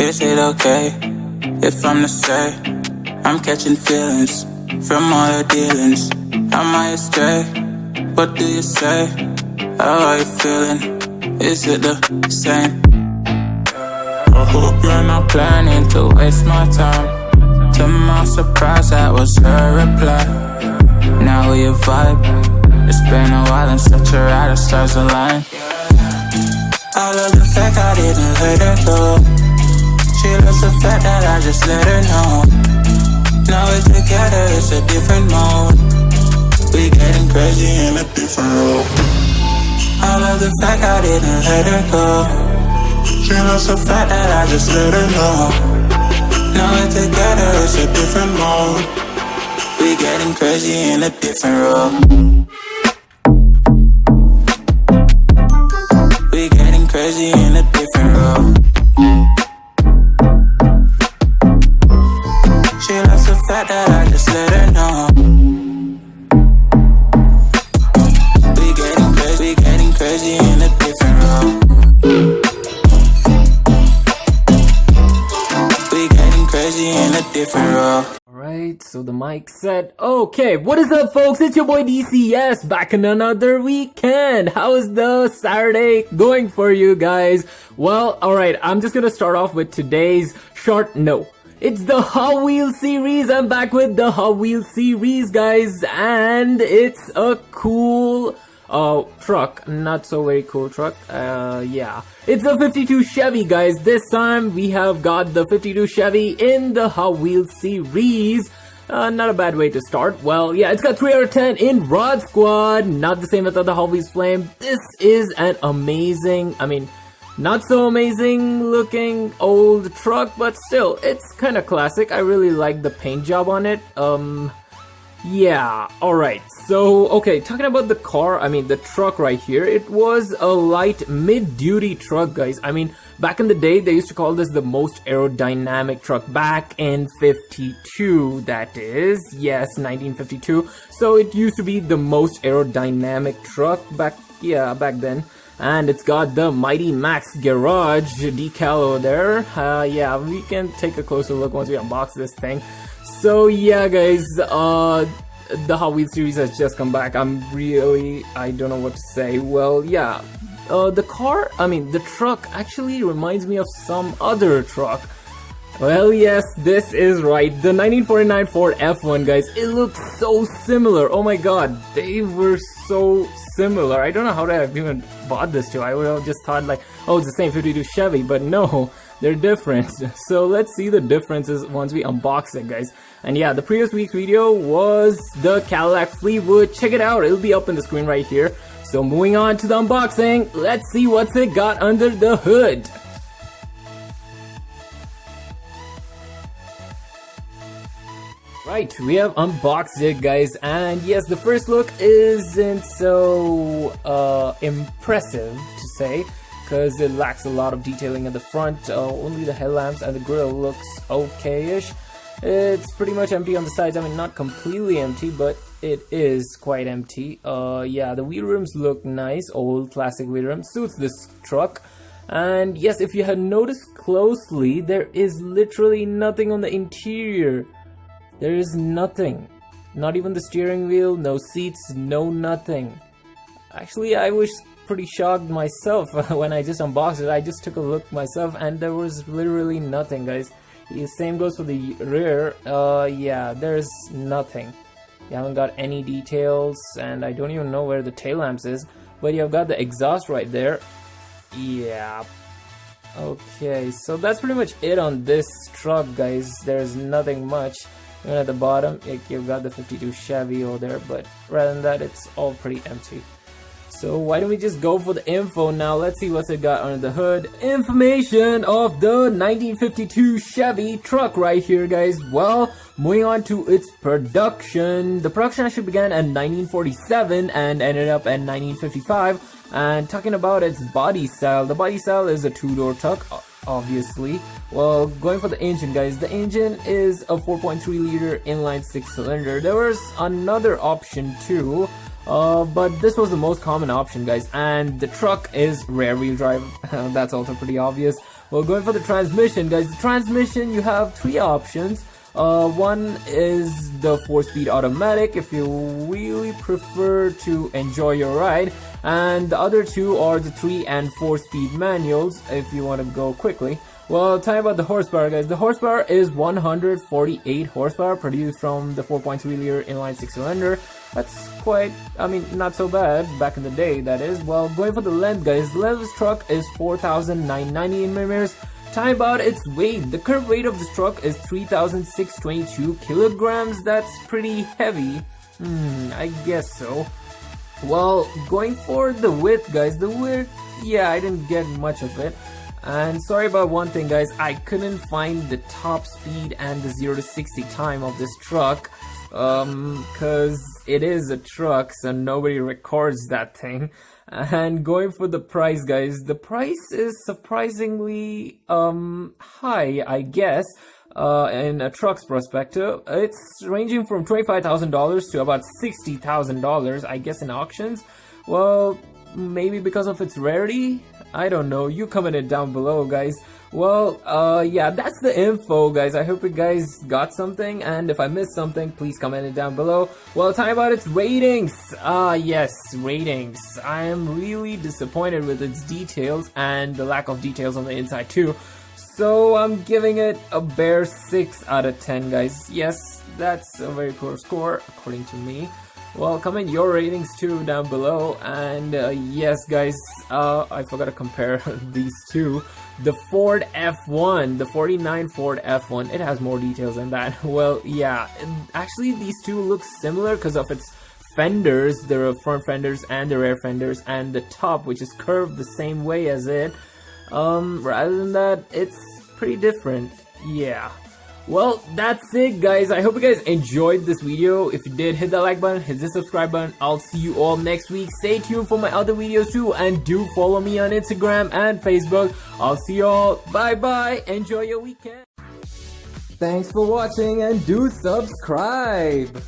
Is it okay if I'm to say I'm catching feelings from all the dealings? Am I astray? What do you say? How are you feeling? Is it the same? I hope you're not planning to waste my time. To my surprise, that was her reply. Now we vibe. It's been a while and such a ride, the stars align. I love the fact I didn't let her go. She loves the fact that I just let her know. Now we're together, it's a different mode. We getting crazy in a different role. I love the fact I didn't let her go. She loves the fact that I just let her know. Now we're together, it's a different mode. We getting crazy in a different role. We getting crazy in a different role. She loves the fact that I just let her know. We getting crazy in a different role. We getting crazy in a different role. Alright, so the mic set. Okay, what is up folks? It's your boy DCS back in another weekend. How is the Saturday going for you guys? Well, alright, I'm just gonna start off with today's short note. It's the Hot Wheels series. I'm back with the Hot Wheels series, guys, and it's a cool truck. Not so very cool truck. Yeah, it's a 52 Chevy, guys. This time we have got the 52 Chevy in the Hot Wheels series. Not a bad way to start. Well, yeah, it's got 3 out of 10 in Rod Squad. Not the same as the Hot Wheels Flame. This is an amazing, not so amazing looking old truck, but still, it's kind of classic. I really like the paint job on it. Yeah, alright. So, okay, talking about the car, the truck right here, it was a light mid-duty truck, guys. Back in the day, they used to call this the most aerodynamic truck back in 52, that is. Yes, 1952. So it used to be the most aerodynamic truck back then. And it's got the Mighty Max Garage decal over there. Yeah, we can take a closer look once we unbox this thing. So yeah, guys, the Hot Wheels series has just come back. I don't know what to say. Well, yeah, the truck actually reminds me of some other truck. Well, yes, this is right. The 1949 Ford F1, guys. It looks so similar. Oh my god, they were so similar. I don't know how to have even bought this to. I would have just thought like, oh, it's the same 52 Chevy, but no, they're different. So let's see the differences once we unbox it, guys. And yeah, the previous week's video was the Cadillac Fleetwood. Check it out. It'll be up on the screen right here. So moving on to the unboxing, let's see what's it got under the hood. Right, we have unboxed it, guys, and yes, the first look isn't so impressive to say, because it lacks a lot of detailing at the front. Only the headlamps and the grille looks okay-ish. It's pretty much empty on the sides. Not completely empty, but it is quite empty. Yeah, the wheel rims look nice. Old classic wheel rims suits this truck. And yes, if you had noticed closely, there is literally nothing on the interior. There is nothing. Not even the steering wheel, no seats, no nothing. Actually, I was pretty shocked myself when I just unboxed it. I just took a look myself and there was literally nothing, guys. The same goes for the rear. Yeah, there's nothing. You haven't got any details, and I don't even know where the tail lamps is, but you've got the exhaust right there. Yeah. Okay, so that's pretty much it on this truck, guys. There's nothing much. Even at the bottom, you've got the 52 Chevy over there, but rather than that, it's all pretty empty. So why don't we just go for the info now? Let's see what's it got under the hood. Information of the 1952 Chevy truck right here, guys. Well, moving on to its production. The production actually began in 1947 and ended up in 1955. And talking about its body style, the body style is a two-door truck, obviously. Well, going for the engine, guys, the engine is a 4.3 liter inline 6-cylinder. There was another option too, but this was the most common option, guys, and the truck is rear wheel drive. That's also pretty obvious. Well, going for the transmission, guys. The transmission, you have three options. One is the 4-speed automatic if you really prefer to enjoy your ride, and the other two are the 3 and 4-speed manuals if you want to go quickly. Well, tell you about the horsepower, guys. The horsepower is 148 horsepower produced from the 4.3-liter inline 6-cylinder. That's quite, not so bad back in the day, that is. Well, going for the length, guys. The length of this truck is 4,990 millimeters. Time about its weight. The current weight of this truck is 3,622 kilograms. That's pretty heavy. I guess so. Well, going for the width, guys. The width, yeah, I didn't get much of it. And sorry about one thing, guys. I couldn't find the top speed and the 0 to 60 time of this truck. Cause it is a truck, so nobody records that thing. And going for the price, guys, the price is surprisingly high, I guess, in a truck's perspective. It's ranging from $25,000 to about $60,000, I guess, in auctions. Well, maybe because of its rarity? I don't know. You comment it down below, guys. Well, yeah, that's the info, guys. I hope you guys got something, and if I missed something, please comment it down below. Well, time about its ratings. Yes, ratings. I am really disappointed with its details and the lack of details on the inside too. So I'm giving it a bare 6 out of 10, guys. Yes, that's a very poor score, according to me. Well, comment your ratings too down below. And yes, guys, I forgot to compare these two. The Ford F1, the 49 Ford F1, it has more details than that. Well, yeah, actually these two look similar because of its fenders. There are front fenders and the rear fenders, and the top, which is curved the same way as it. Rather than that, it's pretty different. Yeah. Well, that's it, guys. I hope you guys enjoyed this video. If you did, hit that like button, hit the subscribe button. I'll see you all next week. Stay tuned for my other videos too, and do follow me on Instagram and Facebook. I'll see you all. Bye bye. Enjoy your weekend. Thanks for watching, and do subscribe.